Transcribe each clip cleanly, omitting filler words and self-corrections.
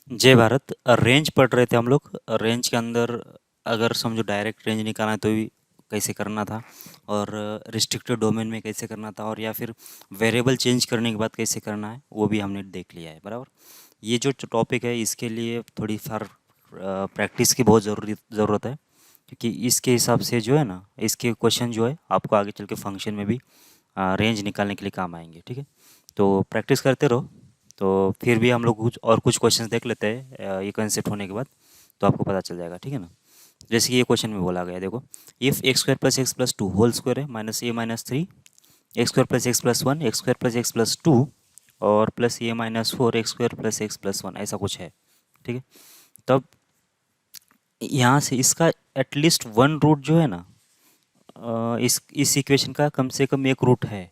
जय भारत। रेंज पढ़ रहे थे हम लोग। रेंज के अंदर अगर समझो डायरेक्ट रेंज निकालना है तो भी कैसे करना था, और रिस्ट्रिक्टेड डोमेन में कैसे करना था, और या फिर वेरिएबल चेंज करने के बाद कैसे करना है वो भी हमने देख लिया है। बराबर। ये जो टॉपिक है इसके लिए थोड़ी फार प्रैक्टिस की बहुत ज़रूरत है, क्योंकि इसके हिसाब से जो है ना, इसके क्वेश्चन जो है आपको आगे चल के फंक्शन में भी रेंज निकालने के लिए काम आएंगे। ठीक है, तो प्रैक्टिस करते रहो। तो फिर भी हम लोग कुछ क्वेश्चंस देख लेते हैं ये कंसेप्ट होने के बाद, तो आपको पता चल जाएगा। ठीक है ना। जैसे कि ये क्वेश्चन में बोला गया, देखो, if x square plus x plus two whole square है minus a minus three x square plus x plus one x square plus x plus two और plus a minus four x square plus x plus one, ऐसा कुछ है। ठीक है, तब यहाँ से इसका एटलीस्ट वन रूट जो है ना, इस इक्वेशन का कम से कम एक रूट है,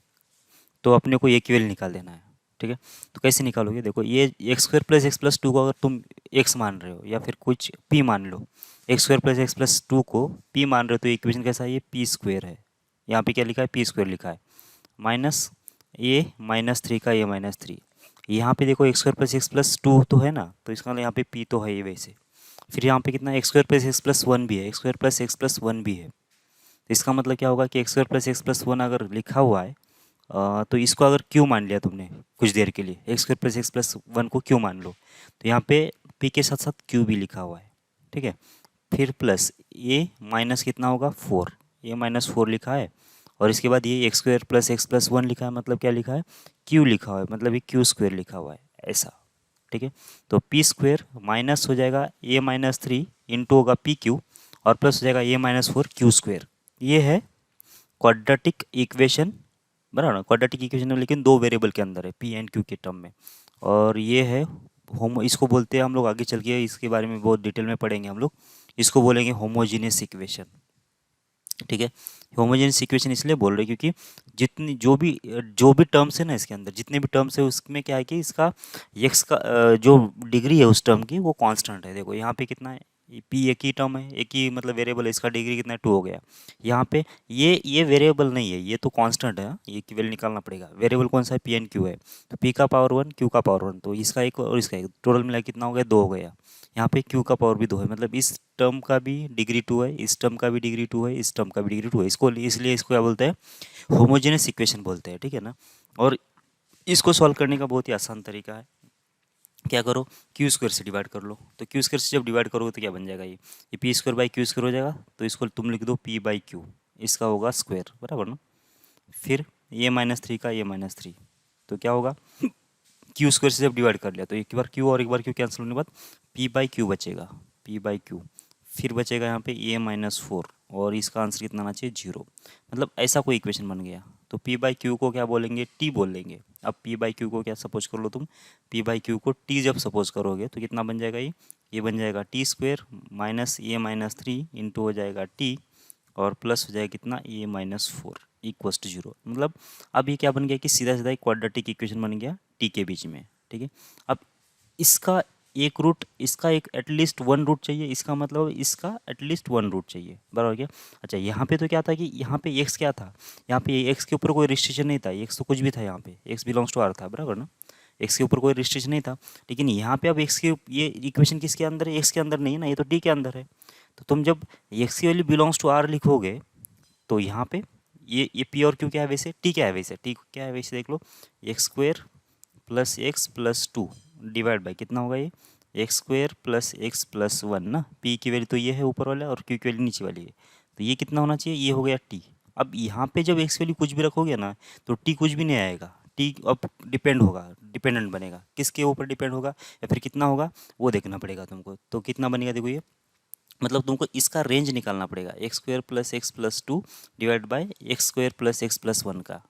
तो अपने को एक वैल्यू निकाल देना है। ठीक है, तो कैसे निकालोगे, देखो, ये x square plus x plus two को अगर तुम एक्स मान रहे हो या फिर कुछ पी मान लो, x square plus x plus two को पी मान रहे हो, तो इक्वेशन कैसा है, ये पी स्क्वायर है। यहाँ पे क्या लिखा है, पी स्क्वायर लिखा है, माइनस ए माइनस थ्री का ए माइनस थ्री। यहाँ पे देखो x square plus x plus to तो है ना, तो इसका मतलब यहाँ पे पी तो है ये वैसे। फिर यहाँ पे कितना, x square plus x plus one भी है, x square plus x plus one भी है। तो इसका मतलब क्या होगा कि x square plus x plus one अगर लिखा हुआ है, तो इसको अगर क्यू मान लिया तुमने कुछ देर के लिए, x square plus x plus one को क्यू मान लो, तो यहाँ पे पी के साथ साथ क्यू भी लिखा हुआ है। ठीक है, फिर प्लस ए माइनस कितना होगा, फोर, ए माइनस फोर लिखा है, और इसके बाद ये x square plus x plus one लिखा है, मतलब क्या लिखा है, क्यू लिखा हुआ है, मतलब ये क्यू स्क्वायर लिखा हुआ है ऐसा। ठीक है, तो पी स्क्वायर माइनस हो जाएगा ए माइनस थ्री इंटू होगा पी क्यू, और प्लस हो जाएगा ए माइनस फोर क्यू स्क्वायर। ये है क्वाड्रेटिक इक्वेशन। बराबर ना, क्वाड्रेटिक इक्वेशन में लेकिन दो वेरिएबल के अंदर है, पी एंड क्यू के टर्म में। और ये है होमो, इसको बोलते हैं हम लोग, आगे चल के इसके बारे में बहुत डिटेल में पढ़ेंगे हम लोग, इसको बोलेंगे होमोजीनियस इक्वेशन। ठीक है, होमोजेनियस इक्वेशन इसलिए बोल रहे हैं क्योंकि जितनी जो भी टर्म्स है ना, इसके अंदर जितने भी टर्म्स है उसमें क्या है कि इसका एक्स का जो डिग्री है उस टर्म की वो कांस्टेंट है। देखो यहाँ पे कितना है, पी एक ही टर्म है, एक ही मतलब वेरिएबल है, इसका डिग्री कितना है, टू हो गया। यहाँ पे ये वेरिएबल नहीं है, ये तो कांस्टेंट है। ये की वैल्यू निकालना पड़ेगा। वेरिएबल कौन सा है, पी एंड क्यू है, तो पी का पावर वन क्यू का पावर वन, तो इसका एक और इसका एक टोटल मिला कितना हो गया, दो हो गया। यहाँ पे क्यू का पावर भी दो है, मतलब इस टर्म का भी डिग्री टू है, इस टर्म का भी डिग्री टू है, इस टर्म का भी डिग्री टू है। इसको इसलिए इसको क्या बोलते हैं, होमोजेनियस इक्वेशन बोलते हैं। ठीक है ना। और इसको सॉल्व करने का बहुत ही आसान तरीका है, क्या करो, क्यू स्क्वायर से डिवाइड कर लो। तो क्यू स्क्वायर से जब डिवाइड करोगे तो क्या बन जाएगा, ये P square by Q square हो जाएगा, तो इसको तुम लिख दो पी बाई क्यू, इसका होगा स्क्वायर। बराबर ना। फिर ए माइनस थ्री का ए माइनस थ्री, तो क्या होगा, क्यू स्क्वायर से जब डिवाइड कर लिया तो एक बार क्यू और एक बार क्यू कैंसिल होने के बाद पी बाई क्यू बचेगा, पी बाई क्यू। फिर बचेगा यहाँ पे ए माइनस फोर, और इसका आंसर कितना आना चाहिए, जीरो। मतलब ऐसा कोई इक्वेशन बन गया। तो पी बाई क्यू को क्या बोलेंगे, टी बोलेंगे। अब पी बाई क्यू को क्या सपोज कर लो तुम, पी बाई क्यू को टी जब सपोज करोगे तो कितना बन जाएगा, ये बन जाएगा t square minus a minus three into हो जाएगा टी, और प्लस हो जाएगा कितना, a minus four equals to zero. मतलब अब ये क्या बन गया कि सीधा सीधा एक क्वाड्रेटिक इक्वेशन बन गया टी के बीच में। ठीक है, अब इसका एक रूट, इसका एक एटलीस्ट वन रूट चाहिए, इसका मतलब इसका एटलीस्ट वन रूट चाहिए। बराबर क्या। अच्छा, यहाँ पे तो क्या था कि यहाँ पे एक्स क्या था, यहाँ पे एक्स के ऊपर कोई रिस्ट्रिक्शन नहीं था, एक्स तो कुछ भी था, यहाँ पे एक्स बिलोंग्स टू आर था। बराबर ना, एक्स के ऊपर कोई रिस्ट्रिक्शन नहीं था। लेकिन यहाँ पे अब एक्स के, ये इक्वेशन किसके अंदर है, एक्स के अंदर नहीं है ना, ये तो टी के अंदर है। तो तुम जब एक्स की वैल्यू बिलोंग्स टू आर लिखोगे, तो यहाँ पे ये पी और क्यू क्या है, वैसे टी क्या है, वैसे टी क्या है, वैसे देख लो, x square plus x plus two divide by कितना होगा, ये x square plus x plus one ना। पी की वैल्यू तो ये है ऊपर वाला, और क्यू की वैल्यू नीचे वाली है, तो ये कितना होना चाहिए, ये हो गया टी। अब यहाँ पे जब एक्स वैल्यू कुछ भी रखोगे ना, तो टी कुछ भी नहीं आएगा, टी अब डिपेंड होगा, डिपेंडेंट बनेगा, किसके ऊपर डिपेंड होगा या फिर कितना होगा वो देखना पड़ेगा तुमको। तो कितना बनेगा, देखो ये, मतलब तुमको इसका रेंज निकालना पड़ेगा, x square plus x plus two divide by x square plus x plus one का।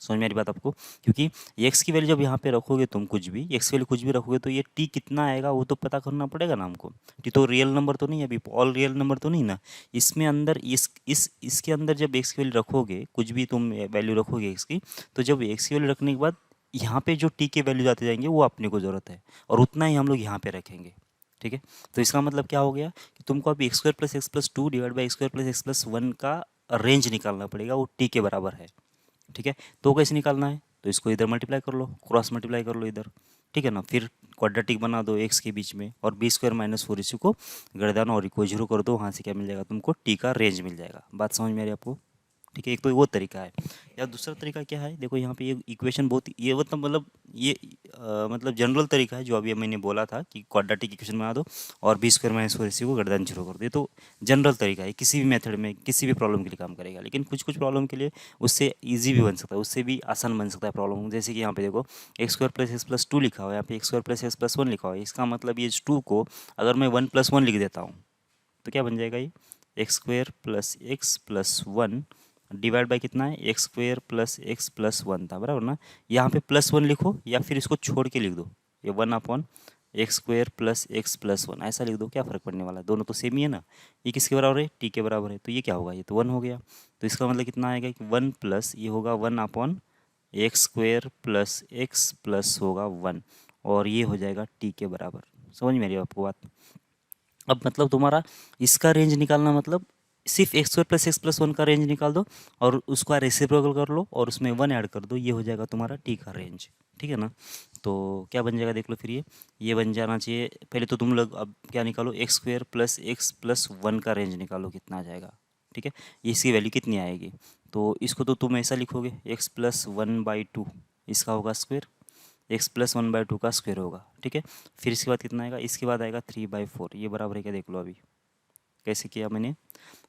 समझ में आ रही बात आपको, क्योंकि एक्स की वैल्यू जब यहाँ पे रखोगे तुम, कुछ भी एक्स की वैल्यू कुछ भी रखोगे, तो ये टी कितना आएगा वो तो पता करना पड़ेगा ना हमको। टी तो रियल नंबर तो नहीं है, अभी ऑल रियल नंबर तो नहीं ना, इसमें अंदर इसके अंदर जब एक्स की वैल्यू रखोगे, कुछ भी तुम वैल्यू रखोगे एक्स की, तो जब एक्स की वैल्यू रखने के बाद यहाँ पे जो टी के वैल्यू आते जाएंगे वो अपने को ज़रूरत है, और उतना ही हम लोग यहाँ पे रखेंगे। ठीक है, तो इसका मतलब क्या हो गया कि तुमको अभी x square plus x plus two divide by x square plus x plus one का रेंज निकालना पड़ेगा, वो टी के बराबर है। ठीक है, तो कैसे निकालना है, तो इसको इधर मल्टीप्लाई कर लो, क्रॉस मल्टीप्लाई कर लो इधर, ठीक है ना। फिर क्वाड्रेटिक बना दो एक्स के बीच में और बी स्क्वायर माइनस फोर, इसी को गर्दान और इको जीरो कर दो, वहाँ से क्या मिल जाएगा तुमको, टी का रेंज मिल जाएगा। बात समझ में आ रही है आपको? ठीक है, एक तो वो तरीका है। या दूसरा तरीका क्या है, देखो यहाँ पे ये इक्वेशन बहुत ये मतलब ये मतलब जनरल तरीका है जो अभी मैंने बोला था कि क्वाड्रेटिक इक्वेशन बना दो और बी स्क्वायर माइनस फोर इसी को गर्दन जीरो कर दो। ये तो जनरल तरीका है, किसी भी मेथड में किसी भी प्रॉब्लम के लिए काम करेगा। लेकिन कुछ कुछ प्रॉब्लम के लिए उससे ईजी भी बन सकता है, उससे भी आसान बन सकता है प्रॉब्लम। जैसे कि यहाँ पे देखो x square plus x plus to लिखा हुआ है, यहाँ पे x square plus x plus one लिखा हुआ है। इसका मतलब ये टू को अगर मैं वन प्लस वन लिख देता हूँ तो क्या बन जाएगा, ये x square plus x plus one divide by कितना है, x square plus x plus one था, बराबर ना। यहाँ पे प्लस वन लिखो या फिर इसको छोड़ के लिख दो, ये one upon x square plus x plus one ऐसा लिख दो, क्या फ़र्क पड़ने वाला है, दोनों तो सेम ही है ना। ये किसके बराबर है, टी के बराबर है, तो ये क्या होगा, ये तो वन हो गया। तो इसका मतलब कितना आएगा कि वन प्लस ये होगा one upon x square plus x plus होगा वन, और ये हो जाएगा टी के बराबर। समझ में आ रही है आपको बात? अब मतलब तुम्हारा इसका रेंज निकालना मतलब सिर्फ x square plus x plus one का रेंज निकाल दो और उसका रेसिप्रोकल कर लो और उसमें वन ऐड कर दो, ये हो जाएगा तुम्हारा टी का रेंज। ठीक है ना। तो क्या बन जाएगा देख लो फिर, ये बन जाना चाहिए। पहले तो तुम लोग अब क्या निकालो, x square plus x plus one का रेंज निकालो कितना आ जाएगा। ठीक है, इसकी वैल्यू कितनी आएगी, तो इसको तो तुम ऐसा लिखोगे x plus one by two, इसका होगा square, x plus one by two का स्क्वायर होगा। ठीक है, फिर इसके बाद कितना आएगा, इसके बाद आएगा थ्री बाई फोर, ये बराबर है क्या देख लो अभी कैसे किया मैंने।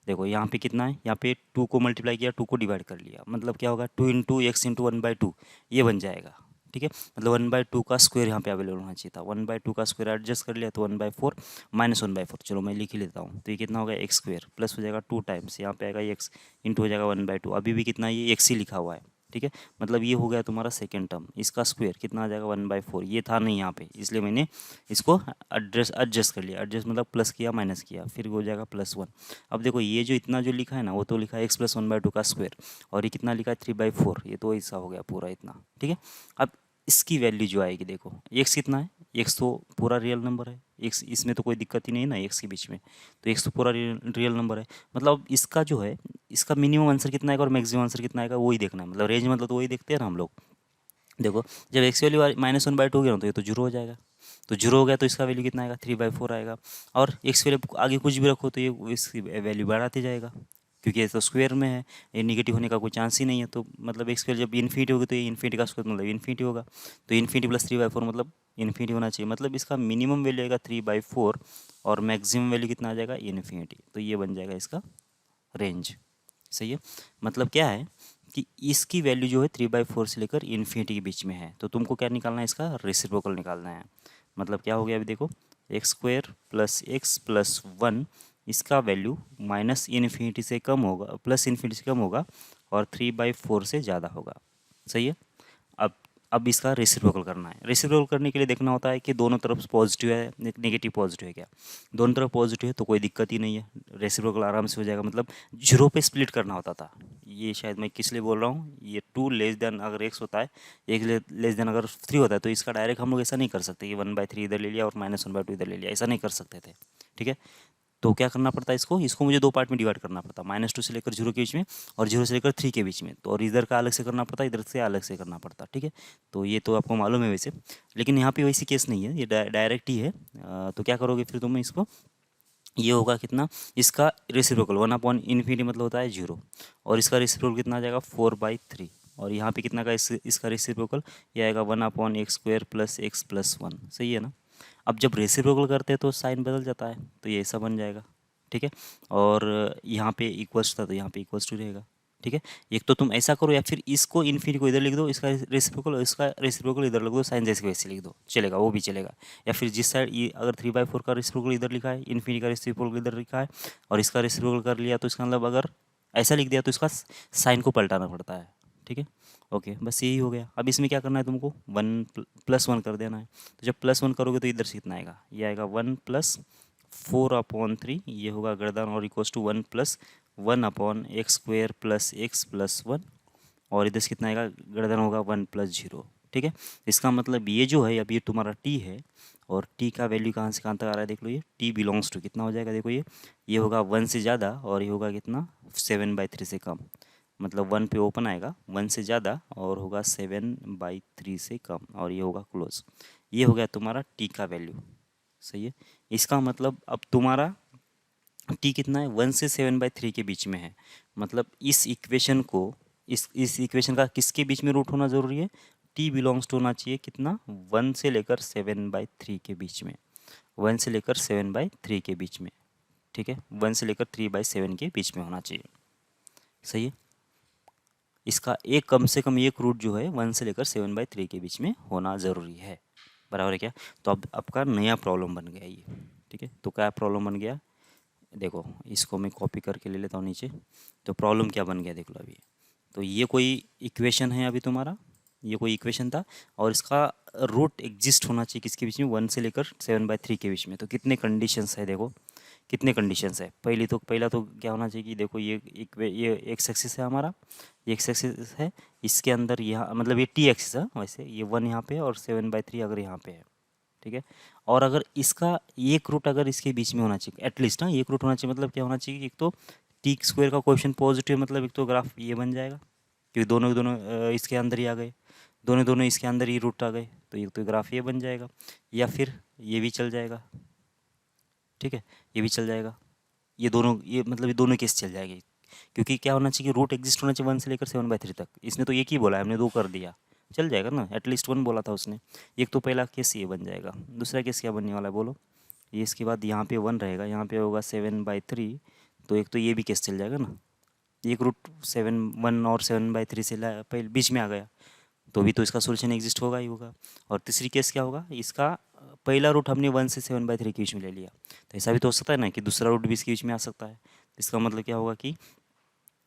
देखो यहाँ पे कितना है, यहाँ पे टू को मल्टीप्लाई किया, टू को डिवाइड कर लिया, मतलब क्या होगा two into x into one by two, ये बन जाएगा। ठीक है, मतलब वन बाई टू का स्क्वायर यहाँ पे अवेलेबल होना चाहिए था, वन बाई टू का स्क्वायर एडजस्ट कर लिया तो one by four minus one by four, चलो मैं लिख ही लेता हूँ। तो ये कितना होगा एक्स स्क्वायर प्लस हो जाएगा टू टाइम्स यहाँ पे आएगा एक्स इंटू हो जाएगा वन बाई टू, अभी भी कितना ये एक्स ही लिखा हुआ है। ठीक है, मतलब ये हो गया तुम्हारा सेकेंड टर्म, इसका स्क्वायर कितना आ जाएगा वन बाई फोर, ये था नहीं यहाँ पे इसलिए मैंने इसको एडजस्ट कर लिया, एडजस्ट मतलब प्लस किया माइनस किया, फिर हो जाएगा प्लस वन। अब देखो ये जो इतना जो लिखा है ना वो तो लिखा है x plus one by two का स्क्वायर, और ये कितना लिखा है थ्री बाई फोर, ये तो ऐसा हो गया पूरा इतना। ठीक है, अब इसकी वैल्यू जो आएगी देखो, एक्स कितना है, एक्स तो पूरा रियल नंबर है, एक्स इसमें तो कोई दिक्कत ही नहीं है ना एक्स के बीच में, तो एक्स तो पूरा रियल नंबर है। मतलब इसका जो है इसका मिनिमम आंसर कितना आएगा और मैक्सिमम आंसर कितना आएगा वही देखना है, मतलब रेंज मतलब तो वही देखते हैं ना हम लोग। देखो जब x value minus one by two हो गया ना तो ये तो जीरो हो जाएगा, तो जीरो हो गया तो इसका वैल्यू कितना आएगा थ्री बाई फोर आएगा, और एक्स वैल्यू आगे कुछ भी रखो तो ये इसकी वैल्यू बढ़ाते जाएगा, क्योंकि ये तो स्क्वायर में है, ये निगेटिव होने का कोई चांस ही नहीं है। तो मतलब एक्स वैल्यू जब इन्फिनिटी होगी तो ये इन्फिनिटी का स्क्वायर मतलब इन्फिनिटी होगा, तो infinity plus three by four मतलब इन्फिनिटी होना चाहिए, मतलब इसका मिनिमम वैल्यू आएगा थ्री बाई फोर और मैक्सिमम वैल्यू कितना आ जाएगा इन्फिनिटी, तो ये बन जाएगा इसका रेंज। सही है, मतलब क्या है कि इसकी वैल्यू जो है थ्री बाई फोर से लेकर इन्फिनिटी के बीच में है, तो तुमको क्या निकालना है, इसका रेसिप्रोकल निकालना है। मतलब क्या हो गया अभी देखो, x square plus x plus one, इसका वैल्यू माइनस इन्फिनिटी से कम होगा, प्लस इन्फिनिटी से कम होगा और थ्री बाई फोर से ज़्यादा होगा। सही है, अब अब इसका रेसिप्रोकल करना है। रेसिप्रोकल करने के लिए देखना होता है कि दोनों तरफ पॉजिटिव है नेगेटिव पॉजिटिव है क्या, दोनों तरफ पॉजिटिव है तो कोई दिक्कत ही नहीं है, रेसिप्रोकल आराम से हो जाएगा। मतलब जीरो पे स्प्लिट करना होता था, ये शायद मैं किस लिए बोल रहा हूँ, ये टू लेस देन अगर एक्स होता है, एक लेस देन अगर थ्री होता है तो इसका डायरेक्ट हम लोग ऐसा नहीं कर सकते कि वन बाई थ्री इधर ले लिया और माइनस वन बाई टू इधर ले लिया, ऐसा नहीं कर सकते थे। ठीक है, तो क्या करना पड़ता है, इसको इसको मुझे दो पार्ट में डिवाइड करना पड़ता, माइनस टू से लेकर जीरो के बीच में और जीरो से लेकर थ्री के बीच में, तो और इधर का अलग से करना पड़ता, इधर से अलग से करना पड़ता। ठीक है, तो ये तो आपको मालूम है वैसे, लेकिन यहाँ पे वैसी केस नहीं है, ये डायरेक्ट ही है। तो क्या करोगे फिर तुम इसको, ये होगा कितना, इसका रेसिप्रोकल वन अपॉन इन्फिनिटी मतलब होता है जीरो, और इसका रेसिप्रोकल कितना आ जाएगा फोर बाई थ्री, और यहाँ पे कितना का इसका रेसिप्रोकल ये आएगा one upon x square plus x plus one. सही है ना। अब जब रेसिप्रोकल करते हैं तो साइन बदल जाता है, तो ये ऐसा बन जाएगा। ठीक है, और यहाँ पे इक्वल्स था तो यहाँ पे इक्वल्स टू रहेगा। ठीक है, एक तो तुम ऐसा करो या फिर इसको इन्फिनिटी को इधर लिख दो, इसका रेसिप्रोकल इधर लिख दो, साइन जैसे वैसे लिख दो, चलेगा वो भी चलेगा। या फिर जिस साइड ये अगर थ्री बाई फोर का रेसिप्रोकल इधर लिखा है, इन्फिनिटी का रेसिप्रोकल इधर लिखा है और इसका रेसिप्रोकल कर लिया, तो इसका मतलब अगर ऐसा लिख दिया तो इसका साइन को पलटाना पड़ता है। ठीक है, ओके, बस यही हो गया। अब इसमें क्या करना है तुमको, वन प्लस वन कर देना है, तो जब प्लस वन करोगे तो इधर से कितना आएगा, ये आएगा one plus four upon three, ये होगा गर्दन और equals to one plus one upon X square plus x plus one, और इधर से कितना आएगा गर्दन होगा वन प्लस जीरो। ठीक है, इसका मतलब ये जो है अब ये तुम्हारा टी है, और टी का वैल्यू कहाँ से कहाँ तक आ रहा है देख लो, ये टी बिलोंग्स टू कितना हो जाएगा देखो, ये होगा वन से ज़्यादा और ये होगा कितना सेवन बाई थ्री से कम, मतलब वन पे ओपन आएगा, वन से ज़्यादा और होगा सेवन बाई थ्री से कम, और ये होगा क्लोज। ये हो गया तुम्हारा टी का वैल्यू। सही है। इसका मतलब अब तुम्हारा टी कितना है, 1 से 7/3 के बीच में है। मतलब इस इक्वेशन को, इस इक्वेशन का किसके बीच में रूट होना ज़रूरी है, टी बिलोंग्स टू होना चाहिए कितना, 1 से लेकर 7/3 के बीच में, 1 से लेकर 7/3 के बीच में। ठीक है, 1 से लेकर 3/7 के बीच में होना चाहिए। सही है। इसका एक कम से कम एक रूट जो है 1 से लेकर 7/3 के बीच में होना ज़रूरी है। बराबर है क्या। तो अब आपका नया प्रॉब्लम बन गया ये। ठीक है, तो क्या प्रॉब्लम बन गया, देखो इसको मैं कॉपी करके ले लेता हूँ नीचे। तो प्रॉब्लम क्या बन गया देख लो अभी। तो ये कोई इक्वेशन है अभी तुम्हारा, ये कोई इक्वेशन था, और इसका रूट एग्जिस्ट होना चाहिए किसके बीच में, 1 से लेकर 7/3 के बीच में। तो कितने कंडीशंस है देखो, कितने कंडीशंस है। पहला तो क्या होना चाहिए कि देखो ये एक्स एक्सिस है हमारा, ये एक्स एक्सिस है, इसके अंदर यहाँ मतलब ये टी एक्सिस है, वैसे ये 1 यहाँ पे है और 7/3 अगर यहाँ पे है। ठीक है, और अगर इसका एक रूट अगर इसके बीच में होना चाहिए एटलीस्ट, हाँ एक रूट होना चाहिए। मतलब क्या होना चाहिए कि एक तो टी स्क्वायर का क्वेश्चन पॉजिटिव, मतलब एक तो ग्राफ ये बन जाएगा क्योंकि दोनों के दोनों इसके अंदर ही आ गए, दोनों दोनों इसके अंदर ही रूट आ गए, तो एक तो ग्राफ ये बन जाएगा, या फिर ये भी चल जाएगा। ठीक है, ये भी चल जाएगा, ये दोनों, ये मतलब ये दोनों केस चल जाएंगे। क्योंकि क्या होना चाहिए, रूट एग्जिस्ट होना चाहिए 1 से लेकर 7/3 तक। इसने तो एक ही बोला है, हमने दो कर दिया, चल जाएगा ना, एटलीस्ट 1 बोला था उसने। एक तो पहला केस ये बन जाएगा। दूसरा केस क्या बनने वाला है बोलो, ये इसके बाद यहाँ पे 1 रहेगा, यहाँ पे होगा 7/3, तो एक तो ये भी केस चल जाएगा ना। एक रूट 1 और 7/3 से पहले बीच में आ गया, तो भी तो इसका सोल्यूशन एग्जिस्ट होगा ही होगा। और तीसरी केस क्या होगा, इसका पहला रूट हमने 1 से 7/3 के बीच में ले लिया, तो ऐसा भी तो हो सकता है ना कि दूसरा रूट भी इसके बीच में आ सकता है। तो इसका मतलब क्या होगा कि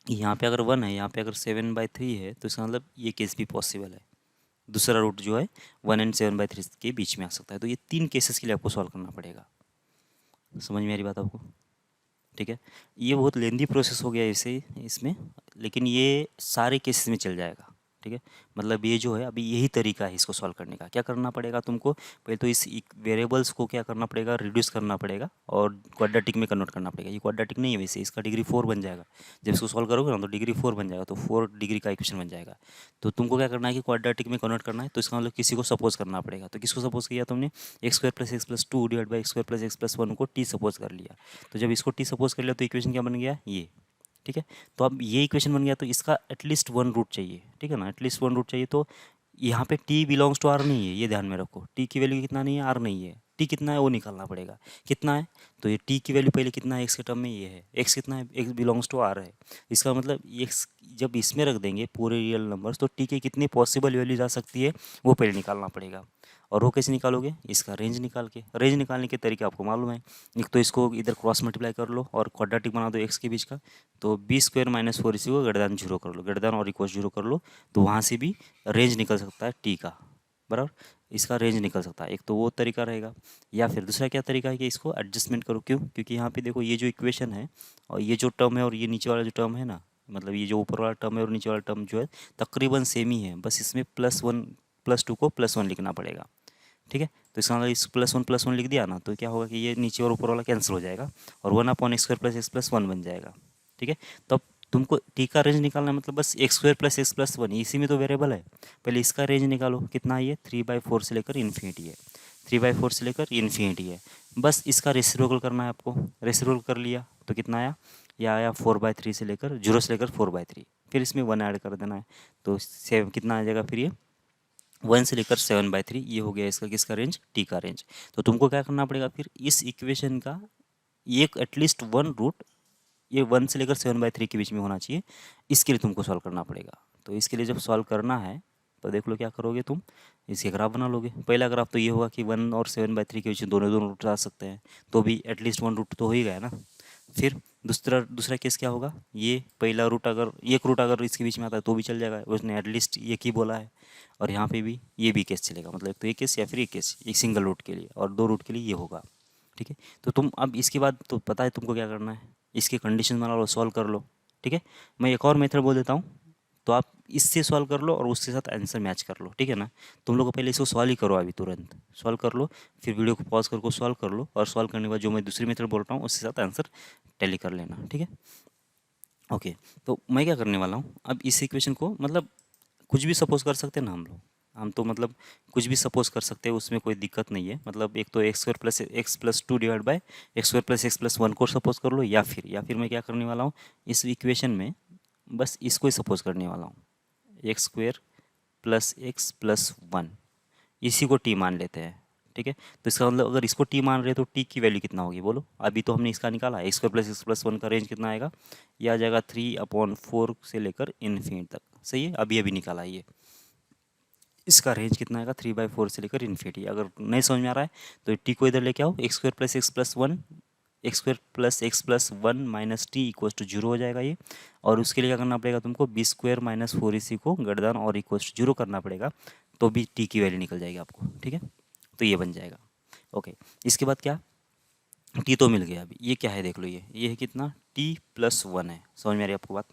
यहाँ पे अगर 1 है, यहाँ पे अगर 7/3 है, तो इसका मतलब ये केस भी पॉसिबल है, दूसरा रूट जो है 1 और 7/3 के बीच में आ सकता है। तो ये 3 केसेस के लिए आपको सॉल्व करना पड़ेगा। समझ में आ रही बात आपको। ठीक है, ये बहुत लेंदी प्रोसेस हो गया इसे इसमें, लेकिन ये सारे केसेस में चल जाएगा। ठीक है, मतलब ये जो है अभी यही तरीका है इसको सॉल्व करने का। क्या करना पड़ेगा तुमको, पहले तो इस वेरिएबल्स को क्या करना पड़ेगा, रिड्यूस करना पड़ेगा और क्वाड्रेटिक में कन्वर्ट करना पड़ेगा। ये क्वाड्रेटिक नहीं है वैसे, इसका डिग्री 4 बन जाएगा। जब इसको सॉल्व करोगे ना तो डिग्री 4 बन जाएगा, तो 4 डिग्री का इक्वेशन बन जाएगा। तो तुमको क्या करना है कि क्वाड्रेटिक में कन्वर्ट करना है, तो इसका मतलब किसी को सपोज करना पड़ेगा। तो किसको सपोज किया तुमने, x² + x+2 divide by x² + x+1 को टी सपोज कर लिया। तो जब इसको टी सपोज कर लिया तो इक्वेशन क्या बन गया ये। ठीक है, तो अब ये इक्वेशन बन गया, तो इसका एटलीस्ट 1 रूट चाहिए। ठीक है ना, एटलीस्ट 1 रूट चाहिए। तो यहाँ पे टी बिलोंग्स टू आर नहीं है, ये ध्यान में रखो। टी की वैल्यू कितना नहीं है, आर नहीं है। टी कितना है वो निकालना पड़ेगा, कितना है। तो ये टी की वैल्यू पहले कितना है, एक्स के टर्म में ये है, एक्स कितना है, एक्स बिलोंग्स टू आर है। इसका मतलब एक्स जब इसमें रख देंगे पूरे रियल नंबर्स, तो टी के कितनी पॉसिबल वैल्यू जा सकती है वो पहले निकालना पड़ेगा। और वो कैसे निकालोगे, इसका रेंज निकाल के। रेंज निकालने के तरीके आपको मालूम है। एक तो इसको इधर क्रॉस मल्टीप्लाई कर लो और क्वाड्रेटिक बना दो एक्स के बीच का, तो b² - 4 इसी को ग्रेटर देन 0 कर लो, ग्रेटर देन और इक्वल 0 कर लो, तो वहाँ से भी रेंज निकल सकता है टी का। बराबर, इसका रेंज निकल सकता है। एक तो वो तरीका रहेगा, या फिर दूसरा क्या तरीका है कि इसको एडजस्टमेंट करो। क्यों, क्योंकि यहाँ पे देखो ये जो इक्वेशन है और ये जो टर्म है और ये नीचे वाला जो टर्म है ना, मतलब ये जो ऊपर वाला टर्म है और नीचे वाला टर्म जो है तकरीबन सेम ही है, बस इसमें +1 +2 को +1 लिखना पड़ेगा। ठीक है, तो इसका मतलब इस +1 लिख दिया ना, तो क्या होगा कि ये नीचे और ऊपर वाला कैंसिल हो जाएगा और 1/x² + x+1 बन जाएगा। ठीक है, तो अब तुमको टी का रेंज निकालना है, मतलब बस x² + x+1, इसी में तो वेरिएबल है। पहले इसका रेंज निकालो, कितना है ये, 3/4 से लेकर इन्फिनिटी है, 3/4 से लेकर इन्फिनिटी है। बस इसका रेसिप्रोकल करना है आपको, रेसिप्रोकल कर लिया तो कितना आया, यह आया 4/3 से लेकर 0 से लेकर 4/3, फिर इसमें 1 ऐड कर देना है, तो सेव कितना आ जाएगा फिर ये 1 से लेकर 7/3। ये हो गया इसका किसका रेंज, टी का रेंज। तो तुमको क्या करना पड़ेगा फिर, इस इक्वेशन का एक एटलीस्ट 1 रूट ये 1 से लेकर 7/3 के बीच में होना चाहिए, इसके लिए तुमको सॉल्व करना पड़ेगा। तो इसके लिए जब सॉल्व करना है तो देख लो क्या करोगे तुम, इसके ग्राफ बना लोगे। पहला ग्राफ तो ये होगा कि 1 और 7/3 के बीच में दोनों दोनों रूट आ सकते हैं, तो भी एटलीस्ट 1 रूट तो हो ही गया ना। फिर दूसरा दूसरा केस क्या होगा, ये पहला रूट अगर एक रूट अगर इसके बीच में आता है तो भी चल जाएगा, उसने एटलीस्ट एक ही बोला है। और यहाँ पे भी ये भी केस चलेगा, मतलब एक तो एक केस या फिर एक केस एक सिंगल रूट के लिए, और 2 रूट के लिए ये होगा। ठीक है, तो तुम अब इसके बाद तो पता है तुमको क्या करना है, इसके कंडीशन बना लो, सॉल्व कर लो। ठीक है, मैं एक और मेथड बोल देता हूँ, तो आप इससे सॉल्व कर लो और उसके साथ आंसर मैच कर लो। ठीक है ना, तुम लोग को पहले इसको सॉल्व ही करो, अभी तुरंत सॉल्व कर लो, फिर वीडियो को पॉज करके सॉल्व कर लो, और सॉल्व करने के बाद जो मैं दूसरी मेथड बोल रहा हूँ उसके साथ आंसर टैली कर लेना। ठीक है, ओके। तो मैं क्या करने वाला हूँ, अब इस इक्वेशन को मतलब कुछ भी सपोज कर सकते हैं ना हम लोग, हम तो मतलब कुछ भी सपोज कर सकते हैं, उसमें कोई दिक्कत नहीं है। मतलब एक तो x² + x+2/(x+1) को सपोज कर लो, या फिर मैं क्या करने वाला हूँ, इस इक्वेशन में बस इसको ही सपोज करने वाला हूँ, x² + x+1, इसी को t मान लेते हैं। ठीक है, तो इसका मतलब अगर इसको t मान रहे हैं तो t की वैल्यू कितना होगी बोलो। अभी तो हमने इसका निकाला, x² + x+1 का रेंज कितना आएगा, यह आ जाएगा 3/4 से लेकर इन्फिनिटी तक। सही है, अभी अभी निकाला ये, इसका रेंज कितना आएगा 3/4 से लेकर इन्फिनिटी। अगर नहीं समझ में आ रहा है तो टी को इधर लेके आओ, x² + x+1, x² + x+1 - t = 0 हो जाएगा ये। और उसके लिए क्या करना पड़ेगा तुमको, b² - 4ac को गठदान और = 0 करना पड़ेगा, तो भी t की वैल्यू निकल जाएगी आपको। ठीक है, तो ये बन जाएगा। ओके, इसके बाद क्या, टी तो मिल गया। अभी ये क्या है देख लो, ये है कितना, t+1 है। समझ में आ रही है आपको बात,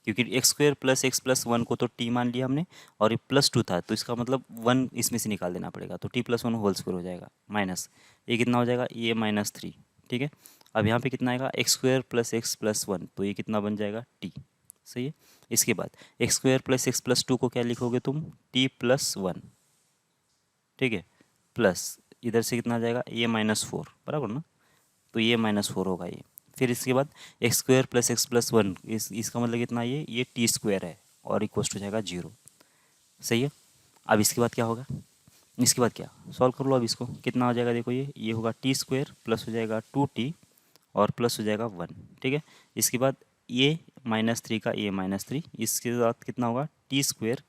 क्योंकि x² + x+1 को तो t मान लिया हमने, और ये +2 था, तो इसका मतलब 1 इसमें से निकाल देना पड़ेगा, तो t+1 हो जाएगा, माइनस ये कितना हो जाएगा, ये -3। ठीक है, अब यहाँ पे कितना आएगा, x² + x+1, तो ये कितना बन जाएगा, t। सही है, इसके बाद x² + x+2 को क्या लिखोगे तुम, t+1। ठीक है, प्लस इधर से कितना आ जाएगा, ये -4, बराबर ना, तो ये -4 होगा ये। फिर इसके बाद x² + x+1, इसका मतलब कितना, ये t² है, और इक्वल हो जाएगा 0। सही है, अब इसके बाद क्या होगा, इसके बाद क्या, सॉल्व कर लो। अब इसको कितना हो जाएगा, देखो ये होगा t² प्लस हो जाएगा 2t और प्लस हो जाएगा 1। ठीक है, इसके बाद ये -3 का ये -3, इसके बाद कितना होगा t²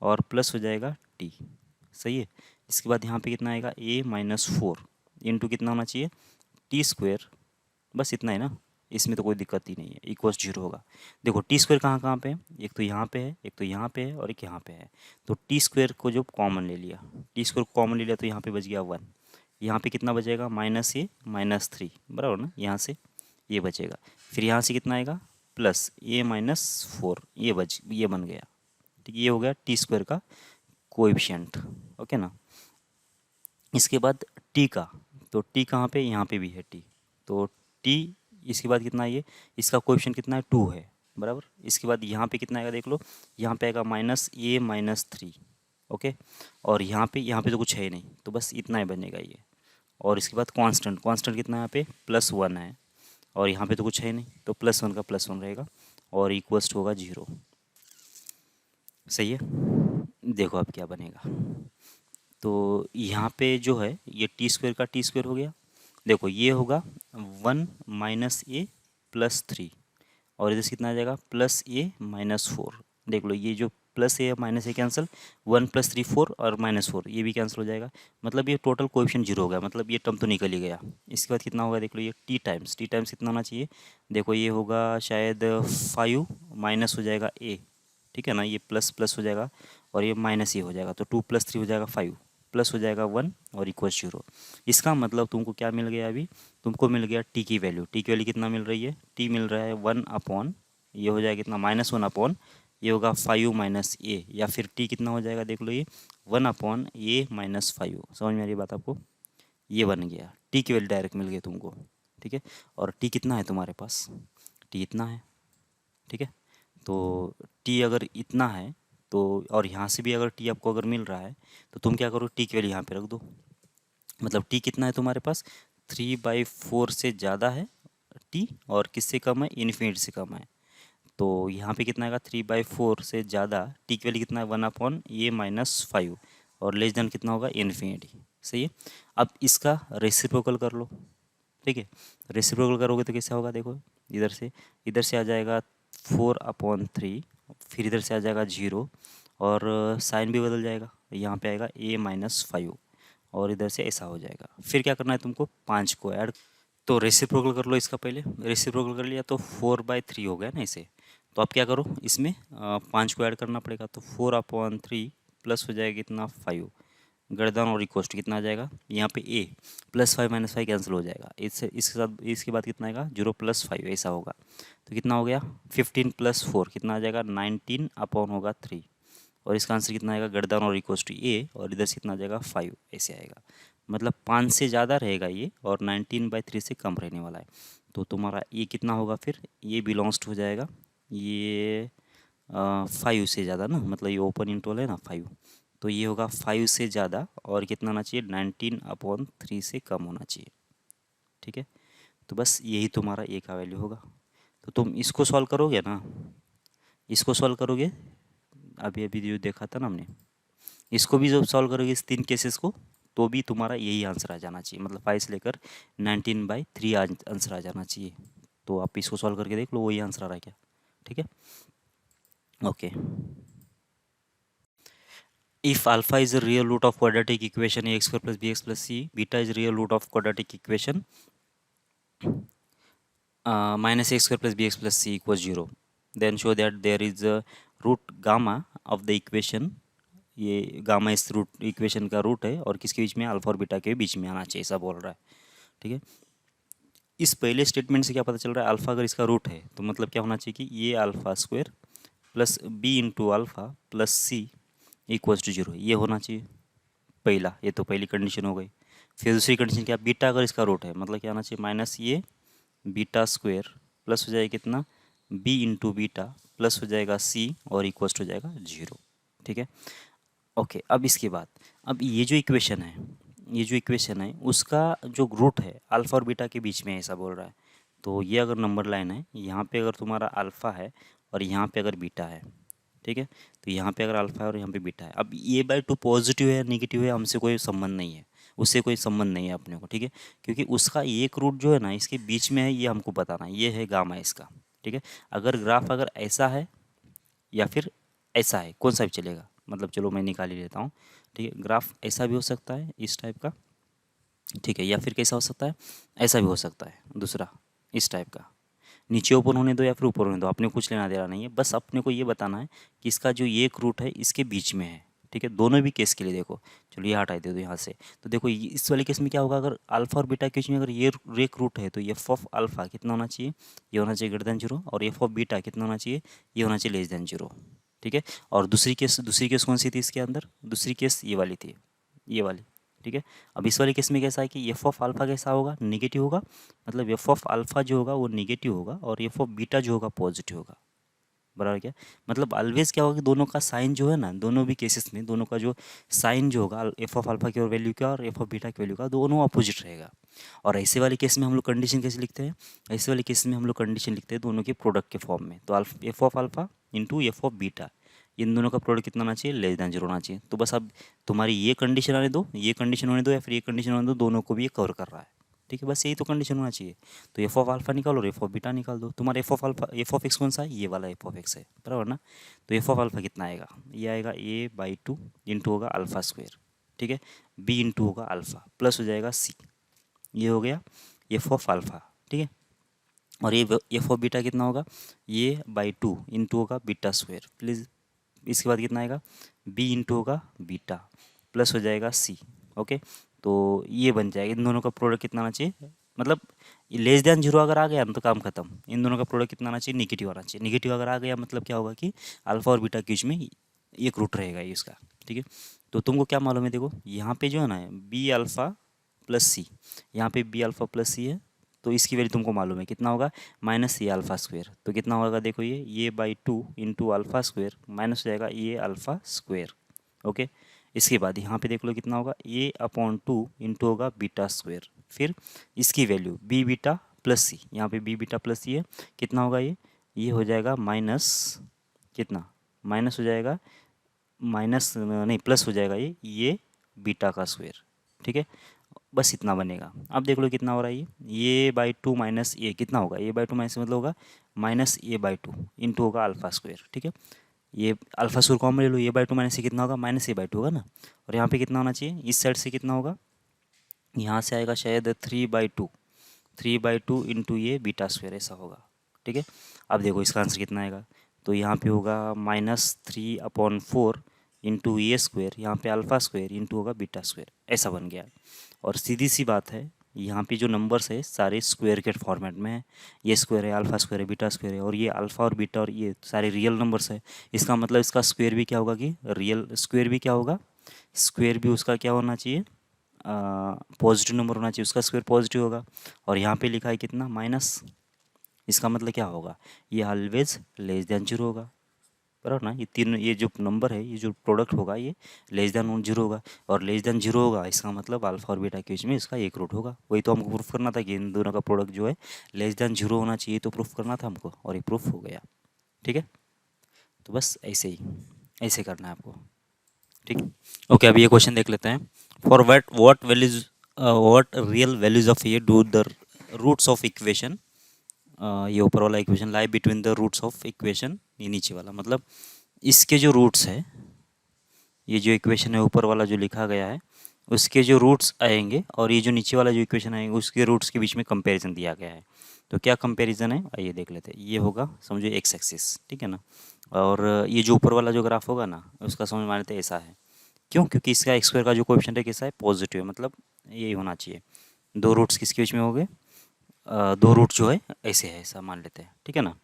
और प्लस हो जाएगा t। सही है, इसके बाद यहाँ पे कितना आएगा, a -4 इंटू कितना होना चाहिए, t², बस इतना है ना, इसमें तो कोई दिक्कत ही नहीं है, इक्वल 0 होगा। देखो t² कहाँ कहाँ पे है, एक तो यहाँ पे है, एक तो यहाँ पे है, और एक यहाँ पे है। तो t² को जो कॉमन ले लिया, t² को कॉमन ले लिया, तो यहाँ पे बच गया 1। यहाँ पे कितना बचेगा, -a -3, बराबर ना, यहाँ से ये बचेगा। फिर यहाँ से कितना आएगा, प्लस a -4, ये बन गया। ठीक, ये हो गया t² का कोएफिशिएंट। ओके ना, इसके बाद t का, तो t कहाँ पे, यहाँ पे भी है t, तो t, इसके बाद कितना है, ये इसका कोएफिशिएंट कितना है, 2 है, बराबर। इसके बाद यहाँ पे कितना आएगा देख लो, यहाँ पे आएगा -a -3। ओके, और यहाँ पे तो कुछ है ही नहीं, तो बस इतना ही बनेगा ये। और इसके बाद कांस्टेंट कितना है यहाँ पे, +1 है, और यहाँ पे तो कुछ है नहीं, तो +1 का +1 रहेगा, और इक्वल्स होगा 0। सही है, देखो अब क्या बनेगा, तो यहाँ पे जो है ये t² का t² हो गया। देखो ये होगा 1 - a +3, और इधर से कितना आ जाएगा, +a -4। देख लो ये जो +a -a कैंसिल, 1 + 3 4 और -4 ये भी कैंसिल हो जाएगा। मतलब ये टोटल कोएफिशिएंट 0 हो गया, मतलब ये टर्म तो निकल ही गया। इसके बाद कितना होगा देख लो, ये t टाइम्स कितना होना चाहिए, देखो ये होगा शायद 5 माइनस हो जाएगा a। ठीक है ना, ये प्लस प्लस हो जाएगा, और ये माइनस ये हो जाएगा, तो 2 + 3 हो जाएगा 5, प्लस हो जाएगा 1 और इक्वल 0। इसका मतलब तुमको क्या मिल गया, अभी तुमको मिल गया टी की वैल्यू। टी की वैल्यू कितना मिल रही है, टी मिल रहा है 1/, ये हो जाएगा कितना, -1/, ये होगा 5 - a, या फिर टी कितना हो जाएगा देख लो, ये 1/a - 5। समझ में आ रही बात आपको, ये बन गया, टी की वैल्यू डायरेक्ट मिल गई तुमको। ठीक है, और टी कितना है तुम्हारे पास, टी इतना है। ठीक है, तो टी अगर इतना है, तो और यहाँ से भी अगर टी आपको अगर मिल रहा है, तो तुम क्या करो, टी की वैल्यू यहाँ पे रख दो। मतलब टी कितना है तुम्हारे पास, 3/4 से ज़्यादा है टी, और किससे कम है, इन्फिनिटी से कम है। तो यहाँ पे कितना आएगा, 3/4 से ज़्यादा टी की वैल्यू कितना है, 1/a - 5, और लेस देन कितना होगा, इन्फिनिटी। सही है, अब इसका रेसिप्रोकल कर लो। ठीक है, रेसिप्रोकल करोगे तो कैसा होगा, देखो इधर से आ जाएगा 4/3, फिर इधर से आ जाएगा 0, और साइन भी बदल जाएगा, यहाँ पे आएगा a - 5, और इधर से ऐसा हो जाएगा। फिर क्या करना है तुमको, 5 को ऐड, तो रेसिप्रोकल कर लो इसका, पहले रेसिप्रोकल कर लिया तो 4/3 हो गया ना इसे। तो अब क्या करो, इसमें 5 को ऐड करना पड़ेगा, तो 4/3 प्लस हो जाएगा कितना, 5, गर्दन और इक्वस्ट कितना आ जाएगा, यहाँ पे a, +5 - 5 कैंसिल हो जाएगा, इससे इसके साथ इसके बाद कितना आएगा, 0 + 5 ऐसा होगा। तो कितना हो गया, 15 + 4 कितना आ जाएगा, 19/3, और इसका आंसर कितना आएगा, गर्दन और इक्वस्ट a, और इधर से कितना आ जाएगा, 5 ऐसे आएगा। मतलब 5 से ज़्यादा रहेगा ये, और 19/3 से कम रहने वाला है। तो तुम्हारा ये कितना होगा, फिर ये बिलोंग्स हो जाएगा, ये 5 से ज़्यादा ना, मतलब ये ओपन इंटरवल है ना 5, तो ये होगा 5 से ज़्यादा और कितना होना चाहिए 19/3 से कम होना चाहिए। ठीक है, तो बस यही तुम्हारा ए का वैल्यू होगा। तो तुम इसको सॉल्व करोगे ना, इसको सॉल्व करोगे, अभी अभी जो देखा था ना हमने, इसको भी जब सॉल्व करोगे इस 3 केसेस को, तो भी तुम्हारा यही आंसर आ जाना चाहिए, मतलब 5 से लेकर 19/3 आंसर आ जाना चाहिए। तो आप इसको सॉल्व करके देख लो वही आंसर आ रहा है क्या। ठीक है, okay. If alpha is the real root of quadratic equation ax square plus bx plus c, beta is real root of quadratic equation minus x square plus bx plus c equals 0, then show that there is a root gamma of the equation, ये gamma इस root equation का root है और किसके बीच में, alpha और beta के बीच में आना चाहिए, ऐसा बोल रहा है। ठीक है, इस पहले स्टेटमेंट से क्या पता चल रहा है, अल्फा अगर इसका रूट है तो मतलब क्या होना चाहिए कि ये alpha square plus B into alpha plus C equals to 0, ये होना चाहिए पहला, ये तो पहली कंडीशन हो गई। फिर दूसरी कंडीशन क्या, बीटा अगर इसका रूट है मतलब क्या आना चाहिए, माइनस ये बीटा स्क्वायर प्लस हो जाएगा कितना, बी इंटू बीटा प्लस हो जाएगा सी और इक्वल्स हो जाएगा 0। ठीक है, ओके। अब इसके बाद, अब ये जो इक्वेशन है, ये जो इक्वेशन है उसका जो रूट है अल्फा और बीटा के बीच में है, ऐसा बोल रहा है। तो ये अगर नंबर लाइन है, यहाँ पे अगर तुम्हारा अल्फा है और यहाँ पे अगर बीटा है, ठीक है, तो यहाँ पे अगर अल्फा है और यहाँ पे बीटा है, अब ए बाई टू पॉजिटिव है नेगेटिव है हमसे कोई संबंध नहीं है, उससे कोई संबंध नहीं है अपने को। ठीक है, क्योंकि उसका एक रूट जो है ना इसके बीच में है, ये हमको बताना है, ये है गामा इसका। ठीक है, अगर ग्राफ अगर ऐसा है या फिर ऐसा है, कौन सा भी चलेगा, मतलब चलो मैं निकाल ही लेता हूँ। ठीक है, ग्राफ ऐसा भी हो सकता है इस टाइप का, ठीक है, या फिर कैसा हो सकता है, ऐसा भी हो सकता है दूसरा इस टाइप का, नीचे ऊपर होने दो या फिर ऊपर होने दो, अपने कुछ लेना देना नहीं है, बस अपने को ये बताना है कि इसका जो ये एक रूट है इसके बीच में है। ठीक है, दोनों भी केस के लिए देखो, चलो ये हटा दे दो यहाँ से, तो देखो इस वाले केस में क्या होगा, अगर अल्फा और बीटा के बीच में अगर ये एक रूट है तो एफ ऑफ अल्फा कितना होना चाहिए, ये होना चाहिए ग्रेटर देन 0, और एफ ऑफ बीटा कितना होना चाहिए, ये होना चाहिए लेस देन 0। ठीक है, और दूसरी केस कौन सी थी इसके अंदर, दूसरी केस ये वाली थी, ये वाली। ठीक है, अब इस वाले केस में कैसा है कि एफ ऑफ अल्फा कैसा होगा, निगेटिव होगा, मतलब एफ ऑफ अल्फा जो होगा वो निगेटिव होगा और एफ ऑफ बीटा जो होगा पॉजिटिव होगा। बराबर क्या, मतलब ऑलवेज क्या होगा कि दोनों का साइन जो है ना, दोनों भी केसेस में दोनों का जो साइन जो होगा एफ ऑफ अल्फा की वैल्यू का और एफ ऑफ बीटा की वैल्यू का दोनों अपोजिट रहेगा। और ऐसे वाले केस में हम लोग कंडीशन कैसे लिखते हैं, ऐसे वाले केस में हम लोग कंडीशन लिखते हैं दोनों के प्रोडक्ट के फॉर्म में, तो f of alpha into f of beta, इन दोनों का प्रोडक्ट कितना होना चाहिए, लेस देन 0 होना चाहिए। तो बस अब तुम्हारी ये कंडीशन आने दो, ये कंडीशन होने दो या फिर ये कंडीशन होने दो, दोनों को भी ये कवर कर रहा है। ठीक है, बस यही तो कंडीशन होना चाहिए। तो एफ ऑफ अल्फा निकालो और एफ ऑफ बीटा निकाल दो, तुम्हारा F of alpha F of x कौन सा है, ये वाला एफ ऑफ एक्स है, बराबर ना। तो एफ ऑफ अल्फा कितना आएगा, ये आएगा ए बाई टू इंटू होगा अल्फा स्क्वेयर, ठीक है, बी इंटू होगा अल्फा प्लस हो जाएगा सी, ये हो गया एफ ऑफ अल्फा। ठीक है, और ये एफ ऑफ बीटा कितना होगा, ये बाई टू इंटू होगा बीटा स्क्वेयर, प्लीज़ इसके बाद कितना आएगा, बी इंटू होगा बीटा प्लस हो जाएगा सी। ओके, तो ये बन जाएगा, इन दोनों का प्रोडक्ट कितना आना चाहिए, मतलब लेस देन 0 अगर आ गया ना तो काम खत्म, इन दोनों का प्रोडक्ट कितना आना चाहिए, निगेटिव आना चाहिए। निगेटिव अगर आ गया मतलब क्या होगा कि अल्फा और बीटा के बीच में एक रूट रहेगा ये इसका। ठीक है, तो तुमको क्या मालूम है, देखो यहाँ पे जो है ना बी अल्फा प्लस सी, यहाँ पे बी अल्फा प्लस सी है, तो इसकी वैल्यू तुमको मालूम है कितना होगा, माइनस ये अल्फा स्क्वेयर, तो कितना होगा देखो ये by two into alpha square minus हो जाएगा ये अल्फा स्क्वेयर। ओके, इसके बाद यहाँ पे देख लो कितना होगा, ए अपॉन टू इंटू होगा बीटा स्क्वेयर, फिर इसकी वैल्यू बी बीटा प्लस सी, यहाँ पे बी बीटा प्लस सी है, कितना होगा ये हो जाएगा माइनस, कितना माइनस हो जाएगा, माइनस नहीं प्लस हो जाएगा ये बीटा का स्क्वेयर। ठीक है, बस इतना बनेगा। अब देख लो कितना हो रहा है, ये बाई टू माइनस ए कितना होगा, ए बाई टू माइनस मतलब होगा minus A by two into होगा अल्फा स्क्वेयर। ठीक है, ये अल्फा स्क्वेयर कॉमन ले लो, ए बाई टू माइनस ए कितना होगा, माइनस ए बाई टू होगा ना, और यहाँ पे कितना होना चाहिए, इस साइड से कितना होगा, यहाँ से आएगा शायद 3/2 इंटू ये बीटा स्क्वेयर ऐसा होगा। ठीक है, अब देखो इसका आंसर कितना आएगा, तो यहाँ पे होगा -3/4 इंटू ए स्क्वेयर, यहाँ पे अल्फा स्क्वेयर इंटू होगा बीटा स्क्वेयर, ऐसा बन गया। और सीधी सी बात है, यहाँ पे जो नंबर्स है सारे स्क्वायर के फॉर्मेट में है, ये स्क्वायर है, अल्फा स्क्वायर है, बीटा स्क्वायर है, और ये अल्फा और बीटा और ये सारे रियल नंबर्स है। इसका मतलब इसका स्क्वायर भी क्या होगा कि रियल स्क्वायर भी क्या होगा, स्क्वायर भी उसका क्या होना चाहिए, पॉजिटिव नंबर होना चाहिए, उसका स्क्वायर पॉजिटिव होगा। और यहाँ पे लिखा है कितना, माइनस, इसका मतलब क्या होगा, ये ऑलवेज लेस देन 0 होगा। बराबर ना। ये तीन, ये जो नंबर है, ये जो प्रोडक्ट होगा ये लेस देन 0 होगा, और लेस देन 0 होगा इसका मतलब अल्फा और बीटा के बीच में इसका एक रूट होगा। वही तो हमको प्रूफ करना था कि इन दोनों का प्रोडक्ट जो है लेस देन 0 होना चाहिए, तो प्रूफ करना था हमको, और ये प्रूफ हो गया। ठीक है, तो बस ऐसे ही, ऐसे करना है आपको। ठीक। ओके, अब ये क्वेश्चन देख लेते हैं। For what values, what real values of A do the roots of equation, ये ऊपर वाला equation lie between the roots of equation, ये नीचे वाला मतलब इसके जो रूट्स है, ये जो इक्वेशन है ऊपर वाला जो लिखा गया है उसके जो रूट्स आएंगे, और ये जो नीचे वाला जो इक्वेशन आएंगे उसके रूट्स के बीच में कंपैरिजन दिया गया है। तो क्या कंपैरिजन है, आइए देख लेते हैं। ये होगा समझो एक्स एक्सिस, ठीक है ना, और ये जो ऊपर वाला जो ग्राफ होगा ना उसका समझ मान लेते हैं ऐसा है। क्यों? क्योंकि इसका एक्स स्क्वायर का जो कोएफिशिएंट है कैसा है, पॉजिटिव है, मतलब यही होना चाहिए। दो रूट्स किसके बीच में हो गए, दो रूट जो है ऐसे है, ऐसा मान लेते हैं, ठीक है ना।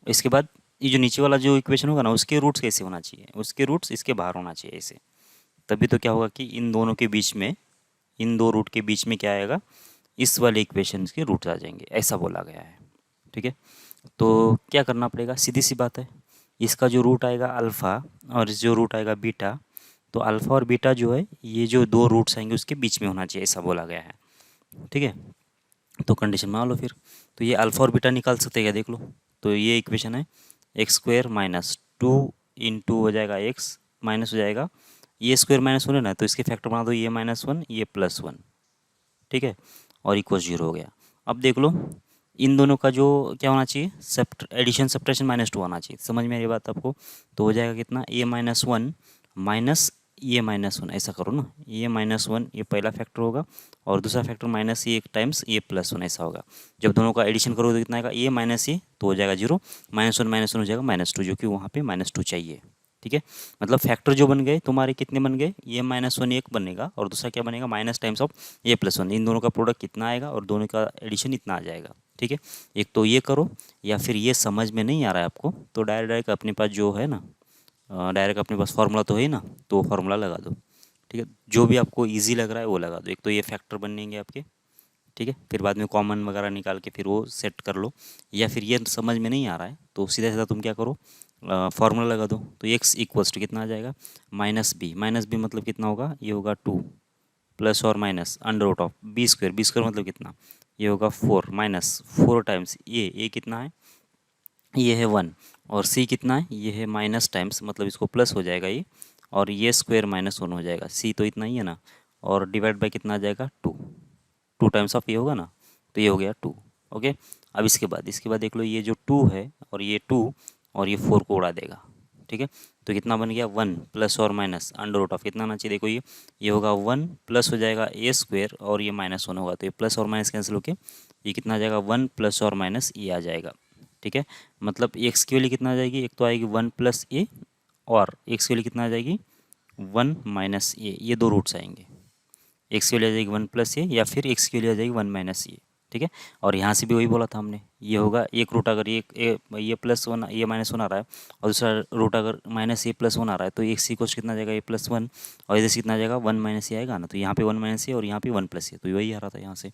इसके बाद ये जो नीचे वाला जो इक्वेशन होगा ना उसके रूट्स कैसे होना चाहिए, उसके रूट्स इसके बाहर होना चाहिए ऐसे। तभी तो क्या होगा कि इन दोनों के बीच में, इन दो रूट के बीच में क्या आएगा, इस वाले इक्वेशन के रूट्स आ जाएंगे, ऐसा बोला गया है। ठीक है, तो क्या करना पड़ेगा, सीधी सी बात है, इसका जो रूट आएगा अल्फ़ा और इस जो रूट आएगा बीटा, तो अल्फ़ा और बीटा जो है ये जो दो रूट्स आएंगे उसके बीच में होना चाहिए, ऐसा बोला गया है। ठीक है, तो कंडीशन मान लो फिर। तो ये अल्फ़ा और बीटा निकाल सकते हैं क्या, देख लो। तो ये इक्वेशन है x square minus two into हो जाएगा एक्स, माइनस हो जाएगा ये स्क्वायर माइनस 1 है ना, तो इसके फैक्टर बना दो, ये -1 ये +1, ठीक है, और इक्वल 0 हो गया। अब देख लो इन दोनों का जो क्या होना चाहिए, एडिशन सब्ट्रैक्शन -2 आना चाहिए। समझ में आ रही बात आपको? तो हो जाएगा कितना, ये -1 माइनस ये -1, ऐसा करो ना, ये -1 ये पहला फैक्टर होगा, और दूसरा फैक्टर माइनस ये टाइम्स ये +1, ऐसा होगा। जब दोनों का एडिशन करोगे तो कितना आएगा, ये माइनस ये तो हो जाएगा 0, -1 हो जाएगा -2, जो कि वहाँ पे -2 चाहिए। ठीक है, मतलब फैक्टर जो बन गए तुम्हारे कितने बन गए, ये -1 एक बनेगा और दूसरा क्या बनेगा, माइनस टाइम्स ऑफ ये +1, इन दोनों का प्रोडक्ट कितना आएगा और दोनों का एडिशन इतना आ जाएगा। ठीक है, एक तो ये करो, या फिर ये समझ में नहीं आ रहा है आपको तो डायरेक्ट डायरेक्ट अपने पास जो है ना, डायरेक्ट अपने पास फार्मूला तो है ही ना, तो फार्मूला लगा दो। ठीक है, जो भी आपको ईजी लग रहा है वो लगा दो। एक तो ये फैक्टर बनेंगे आपके, ठीक है, फिर बाद में कॉमन वगैरह निकाल के फिर वो सेट कर लो, या फिर ये समझ में नहीं आ रहा है तो सीधा सीधा तुम क्या करो, फार्मूला लगा दो। तो एक्स इक्वल्स टू कितना आ जाएगा, -b मतलब कितना होगा, ये होगा 2 प्लस और minus under root of B square मतलब कितना, ये होगा 4 -4 टाइम्स ये कितना है, ये है 1, और सी कितना है, ये है माइनस टाइम्स मतलब इसको प्लस हो जाएगा ये, और ये स्क्वायर -1 हो जाएगा, सी तो इतना ही है ना, और डिवाइड बाय कितना आ जाएगा 2 टाइम्स ऑफ ये होगा ना, तो ये हो गया 2। ओके, अब इसके बाद देख लो, ये जो 2 है और ये 2 और ये 4 को उड़ा देगा। ठीक है, तो कितना बन गया, 1 प्लस और माइनस अंडर रूट ऑफ कितना आना चाहिए, देखो ये होगा 1 प्लस हो जाएगा ए स्क्वायर और ये -1 होगा, तो ये प्लस और माइनस कैंसिल होके ये कितना आ जाएगा, 1 प्लस और माइनस ये आ जाएगा। ठीक है, मतलब एक्स की वैल्यू कितना आ जाएगी, एक तो आएगी 1 प्लस ए, और एक्स की वैल्यू कितना आ जाएगी 1 माइनस ए, ये दो रूट्स आएंगे, एक्स की वैल्यू आ जाएगी 1 प्लस ए, या फिर एक्स की वैल्यू आ जाएगी 1 माइनस ए। ठीक है, और यहाँ से भी वही बोला था हमने, ये होगा एक रूट अगर ये +1 ये -1 आ रहा है, और दूसरा रूट अगर -a+1 आ रहा है, तो एक्स इक्वल कितना आ जाएगा a+1, और इधर से कितना आ जाएगा 1 माइनस ए आएगा ना, तो यहाँ पे 1 माइनस ए और यहाँ पे 1 प्लस ए, तो वही आ रहा था यहाँ से।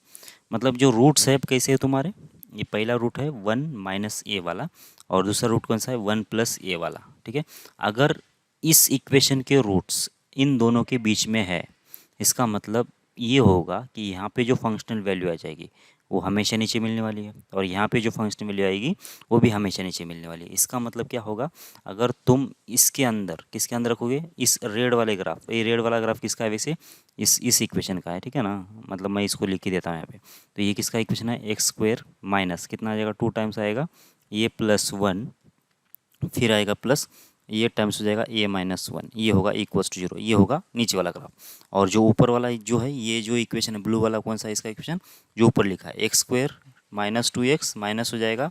मतलब जो रूट्स है कैसे है तुम्हारे, ये पहला रूट है 1 माइनस ए वाला, और दूसरा रूट कौन सा है 1 प्लस ए वाला। ठीक है, अगर इस इक्वेशन के रूट्स इन दोनों के बीच में है, इसका मतलब ये होगा कि यहाँ पे जो फंक्शनल वैल्यू आ जाएगी वो हमेशा नीचे मिलने वाली है, और यहाँ पे जो फंक्शनल वैल्यू आएगी वो भी हमेशा नीचे मिलने वाली है। इसका मतलब क्या होगा, अगर तुम इसके अंदर किसके अंदर रखोगे, इस रेड वाले ग्राफ, ये रेड वाला ग्राफ किसका है वैसे, इस इक्वेशन का है। ठीक है ना, मतलब मैं इसको लिख ही देता हूँ यहाँ पे। तो ये किसका इक्वेशन है, एक्स स्क्वायर माइनस कितना आ जाएगा 2 टाइम्स आएगा ये +1, फिर आएगा प्लस ये टाइम्स हो जाएगा a-1, ये होगा इक्वल्स टू 0, ये होगा नीचे वाला ग्राफ। और जो ऊपर वाला जो है, ये जो इक्वेशन है ब्लू वाला कौन सा है इसका इक्वेशन, जो ऊपर लिखा है एक्स स्क्वायर -2x माइनस हो जाएगा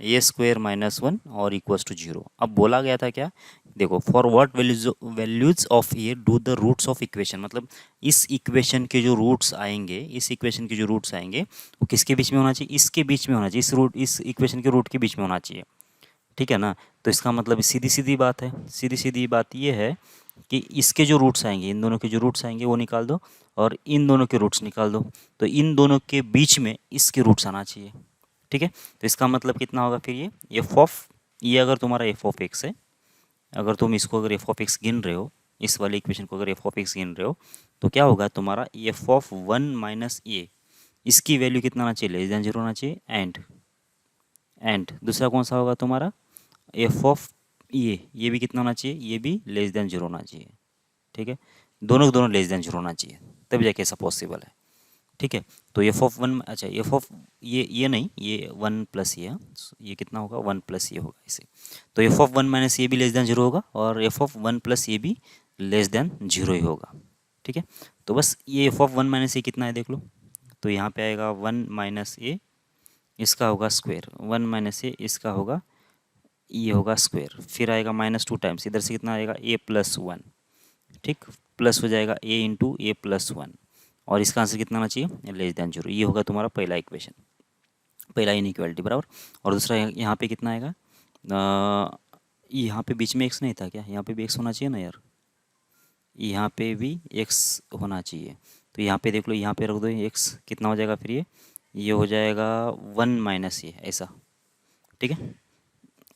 ए स्क्वायर -1 और इक्वल्स टू 0। अब बोला गया था क्या, देखो for what values of A do the roots of equation, मतलब इस इक्वेशन के जो रूट्स आएंगे, इस इक्वेशन के जो रूट्स आएंगे वो किसके बीच में होना चाहिए, इसके बीच में होना चाहिए, इस इक्वेशन के रूट के बीच में होना चाहिए। ठीक है ना, तो इसका मतलब सीधी सीधी बात है, सीधी सीधी बात ये है कि इसके जो रूट्स आएंगे, इन दोनों के जो रूट्स आएंगे वो निकाल दो, और इन दोनों के रूट्स निकाल दो, तो इन दोनों के बीच में इसके रूट्स आना चाहिए। ठीक है, तो इसका मतलब कितना होगा फिर, ये एफ ऑफ, ये अगर तुम्हारा एफ ऑफ एक्स है, अगर तुम इसको अगर एफ ऑफ एक्स गिन रहे हो, इस वाले इक्वेशन को अगर एफ ऑफ एक्स गिन रहे हो, तो क्या होगा तुम्हारा एफ ऑफ 1 माइनस ए, इसकी वैल्यू कितना आना चाहिए, लेस देन जीरो होना चाहिए। एंड दूसरा कौन सा होगा तुम्हारा, एफ ऑफ ये भी कितना होना चाहिए, ये भी लेस देन जीरो होना चाहिए। ठीक है, दोनों के दोनों लेस देन जीरो होना चाहिए, तब जाके ऐसा पॉसिबल है। ठीक है, तो एफ ऑफ वन, अच्छा एफ ऑफ ये नहीं, ये वन प्लस ये कितना होगा, वन प्लस ये होगा इसे। तो एफ ऑफ वन माइनस ये भी लेस देन जीरो होगा, और एफ ऑफ वन प्लस ये भी लेस देन जीरो ही होगा। ठीक है, तो बस ये एफ ऑफ वन माइनस ये कितना है देख लो, तो यहाँ पे आएगा वन माइनस ए, इसका होगा स्क्वायर, वन माइनस ए इसका होगा, ये होगा स्क्वायर, फिर आएगा माइनस टू टाइम्स, इधर से कितना आएगा ए प्लस वन। ठीक, प्लस हो जाएगा ए इंटू ए प्लस वन, और इसका आंसर कितना आना चाहिए, लेस देन जीरो। ये होगा तुम्हारा पहला इक्वेशन, पहला इनइक्वालिटी बराबर। और दूसरा यहाँ पे कितना आएगा, यहाँ पे बीच में एक्स नहीं था क्या, यहाँ पे भी एक्स होना चाहिए ना यार, यहाँ पे भी एक्स होना चाहिए। तो यहाँ पे देख लो, यहाँ पे रख दो एक्स, कितना हो जाएगा फिर ये हो जाएगा वन माइनस ये, ऐसा। ठीक है,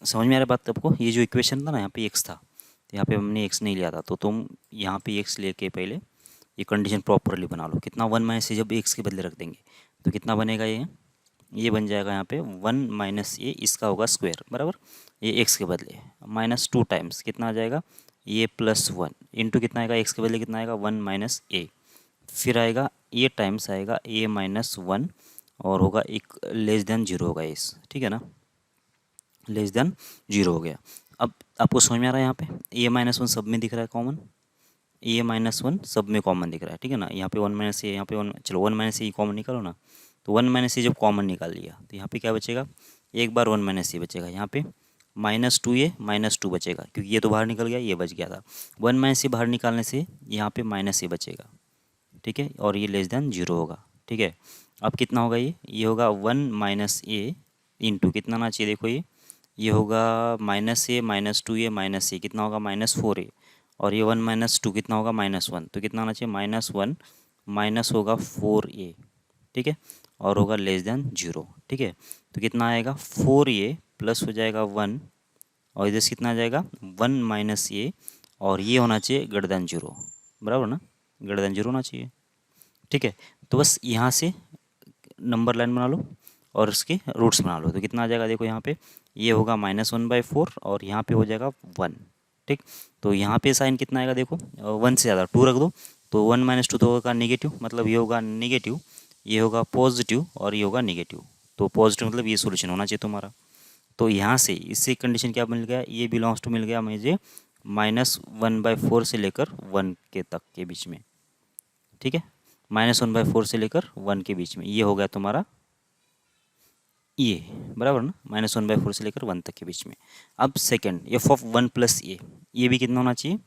समझ में आ रहा है बात आपको, ये जो इक्वेशन था ना, यहाँ पे एक्स था, तो यहाँ पे हमने एक्स नहीं लिया था, तो तुम यहाँ पे एक्स लेके पहले ये कंडीशन प्रॉपरली बना लो। कितना, वन माइनस से जब एक्स के बदले रख देंगे तो कितना बनेगा, ये बन जाएगा यहाँ पे वन माइनस ए, इसका होगा स्क्वायर बराबर, ये एक्स के बदले माइनस टू टाइम्स कितना आ जाएगा, ये प्लस वन इंटू कितना आएगा, एक्स के बदले कितना आएगा, वन माइनस ए, फिर आएगा ये टाइम्स आएगा ए माइनस वन, और होगा एक लेस देन जीरो होगा इस, ठीक है ना, लेस देन जीरो हो गया। अब आपको समझ में आ रहा है, यहाँ पे ए माइनस वन सब में दिख रहा है कॉमन, ए माइनस वन सब में कॉमन दिख रहा है। ठीक है ना, यहाँ पे वन माइनस ए, यहाँ पे वन, चलो वन माइनस ए कॉमन निकालो ना, तो वन माइनस ए जब कॉमन निकाल लिया तो यहाँ पे क्या बचेगा, एक बार वन माइनस ए बचेगा, यहाँ पे माइनस टू ए माइनस टू बचेगा, क्योंकि ये तो बाहर निकल गया, ये बच गया था। वन माइनस ए बाहर निकालने से यहाँ पे माइनस ए बचेगा। ठीक है, और ये लेस देन जीरो होगा। ठीक है, अब कितना होगा, ये होगा वन माइनस ए इंटू कितना आना चाहिए, देखो ये होगा minus a minus two A minus ए, कितना होगा माइनस फोर ए, और ये वन माइनस टू कितना होगा माइनस वन, तो कितना आना चाहिए माइनस वन माइनस होगा फोर ए। ठीक है, और होगा लेस देन जीरो। ठीक है, तो कितना आएगा फोर ए प्लस हो जाएगा वन, और इधर से कितना आ जाएगा वन माइनस ए, और ये होना चाहिए ग्रेटर देन जीरो, बराबर ना, ग्रेटर देन जीरो होना चाहिए। ठीक है, तो बस यहाँ से नंबर लाइन बना लो और उसके रूट्स बना लो, तो कितना आ जाएगा देखो, यहाँ पे ये होगा माइनस वन बाई फोर, और यहाँ पे हो जाएगा वन। ठीक, तो यहाँ पे साइन कितना आएगा देखो, वन से ज़्यादा टू रख दो, तो वन माइनस टू तो होगा नेगेटिव, मतलब ये होगा नेगेटिव, ये होगा पॉजिटिव, और ये होगा नेगेटिव। तो पॉजिटिव मतलब ये सोल्यूशन होना चाहिए तुम्हारा। तो यहाँ से इससे कंडीशन क्या मिल गया, ये बिलोंग्स टू मिल गया मुझे माइनस वन बाई फोर से लेकर वन के तक के बीच में। ठीक है, माइनस वन बाई फोर से लेकर वन के बीच में, ये हो गया तुम्हारा ये, बराबर ना, माइनस वन बाई फोर से लेकर वन तक के बीच में। अब second f of one plus a, ये भी कितना होना चाहिए,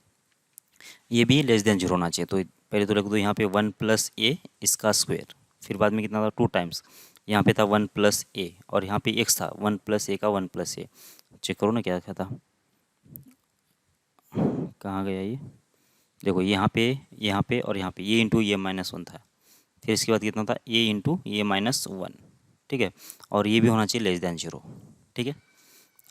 ये भी लेस देन जीरो होना चाहिए। तो पहले तो रख दो यहाँ पे वन प्लस ए इसका स्क्वायर, फिर बाद में कितना था टू टाइम्स, यहाँ पे था वन प्लस ए, और यहाँ पे एक्स था वन प्लस ए का वन प्लस ए, चेक करो ना क्या क्या था, कहाँ गया ये, देखो यहाँ पे और यहाँ पे ये इंटू ये माइनस वन था, फिर इसके बाद कितना था ए इंटू ये माइनस वन। ठीक है, और ये भी होना चाहिए लेस देन जीरो। ठीक है,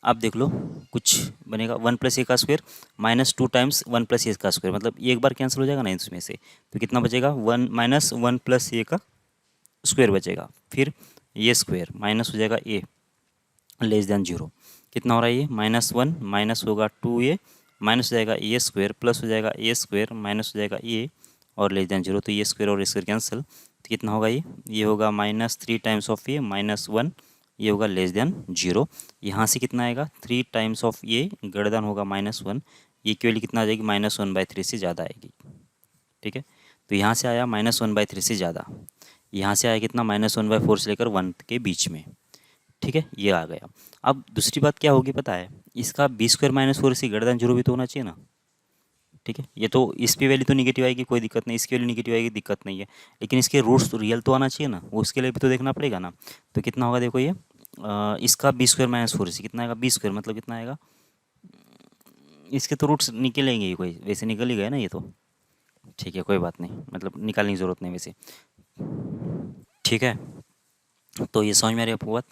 अब देख लो कुछ बनेगा, वन प्लस ए का square minus two times one plus a का स्क्वायर, मतलब ये एक बार कैंसिल हो जाएगा ना इसमें से, तो कितना बचेगा one minus one plus a का स्क्वायर बचेगा, फिर ये स्क्वायर माइनस हो जाएगा ए लेस देन जीरो, कितना हो रहा है ये माइनस वन माइनस होगा टू ए, माइनस हो जाएगा ए स्क्वायर, प्लस हो जाएगा ए स्क्वायर, माइनस हो जाएगा ए, और लेस देन जीरो, तो ये स्क्वायर और स्क्वायर कैंसिल, तो कितना होगा ये होगा minus three times of A minus one, ये होगा लेस देन जीरो। यहाँ से कितना आएगा three times of A greater than होगा माइनस वन, ये की वैल्यू कितना आ जाएगी माइनस वन बाई थ्री से ज़्यादा आएगी। ठीक है, तो यहाँ से आया माइनस वन बाई थ्री से ज़्यादा, यहाँ से आया कितना माइनस वन बाई फोर से लेकर वन के बीच में। ठीक है, ये आ गया। अब दूसरी बात क्या होगी पता है, इसका बी स्क्वायर माइनस फोर से ग्रेटर देन जीरो भी तो होना चाहिए ना। ठीक है, ये तो इस पे वैल्यू तो निगेटिव आएगी, कोई दिक्कत नहीं, इसकी वैल्यू निगेटिव आएगी, दिक्कत नहीं है, लेकिन इसके रूट्स तो रियल तो आना चाहिए ना, वो उसके लिए भी तो देखना पड़ेगा ना। तो कितना होगा देखो ये इसका बी स्क्वायर माइनस फोर से कितना आएगा, बी स्क्वायर मतलब कितना आएगा, इसके तो रूट्स निकलेंगे ही, कोई वैसे निकल ही गए ना ये तो। ठीक है, कोई बात नहीं, मतलब निकालने की ज़रूरत नहीं वैसे। ठीक है, तो ये समझ में आ रही है आपको बात।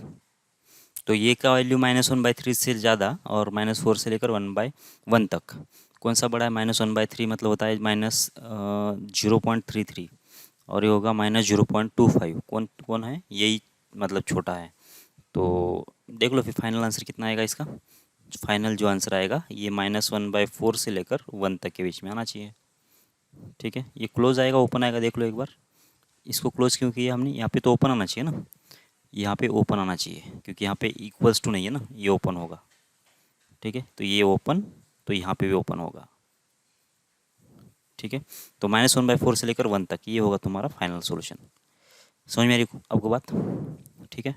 तो ये का वैल्यू -1/3 से ज़्यादा और -4 से लेकर 1/1 तक कौन सा बड़ा है? -1/3 मतलब होता है -0.33 और ये होगा -0.25। कौन कौन है? यही मतलब छोटा है। तो देख लो फिर फाइनल आंसर कितना आएगा इसका। फाइनल जो आंसर आएगा ये -1/4 से लेकर 1 तक के बीच में आना चाहिए। ठीक है, ये क्लोज आएगा ओपन आएगा, देख लो एक बार। इसको क्लोज क्यों किया हमने? यहाँ पे तो ओपन आना चाहिए ना, यहाँ पे ओपन आना चाहिए क्योंकि यहाँ पे इक्वल्स टू नहीं है ना, ये ओपन होगा। ठीक है, तो ये ओपन, तो यहाँ पे भी ओपन होगा। ठीक है, तो -1/4 से लेकर 1 तक ये होगा तुम्हारा फाइनल सोल्यूशन। समझ में आ रही आपको बात? ठीक है।